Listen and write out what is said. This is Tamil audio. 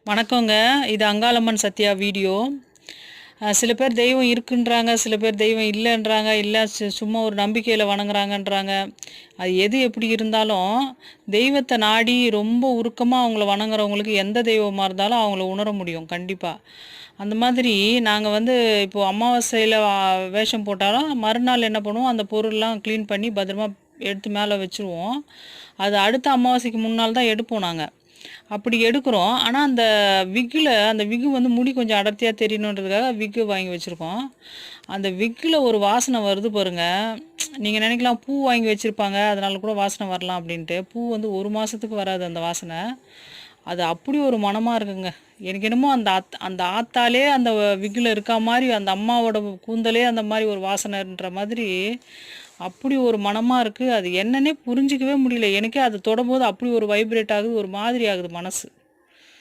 வணக்கங்க. இது அங்காளம்மன் சத்யா வீடியோ. சில பேர் தெய்வம் இருக்குன்றாங்க, சில பேர் தெய்வம் இல்லைன்றாங்க, இல்லை சும்மா ஒரு நம்பிக்கையில் வணங்குறாங்கன்றாங்க. அது எது எப்படி இருந்தாலும் தெய்வத்தை நாடி ரொம்ப உருக்கமாக அவங்கள வணங்குறவங்களுக்கு எந்த தெய்வமாக இருந்தாலும் அவங்கள உணர முடியும் கண்டிப்பாக. அந்த மாதிரி நாங்கள் இப்போது அமாவாசையில் வேஷம் போட்டாலும் மறுநாள் என்ன பண்ணுவோம், அந்த பொருள்லாம் க்ளீன் பண்ணி பத்திரமா எடுத்து மேலே வச்சுருவோம். அது அடுத்த அமாவாசைக்கு முன்னால் தான் எடுப்போம் நாங்கள். அப்படி எடுக்கிறோம். ஆனா, அந்த விக்கு முடி கொஞ்சம் அடர்த்தியா தெரியணுன்றதுக்காக விக்கு வாங்கி வச்சிருக்கோம். அந்த விக்குல ஒரு வாசனை வருது பாருங்க. நீங்க நினைக்கலாம் பூ வாங்கி வச்சிருப்பாங்க, அதனால கூட வாசனை வரலாம் அப்படின்ட்டு. பூ 1 மாசத்துக்கு வராது அந்த வாசனை. அது அப்படி ஒரு மணமா இருக்குங்க. எனக்கு என்னமோ அந்த ஆத்தாலே அந்த விக்குல இருக்கா மாரி, அந்த அம்மாவோட கூந்தலே அந்த மாரி ஒரு வாசனைன்ற மாதிரி, அப்படி ஒரு மணமா இருக்கு. அது என்னன்னே புரிஞ்சுக்கவே முடியல. எனக்கே அது தொடும்போது அப்படி ஒரு வைப்ரேட் ஆகுது, ஒரு மாதிரி ஆகுது மனசு.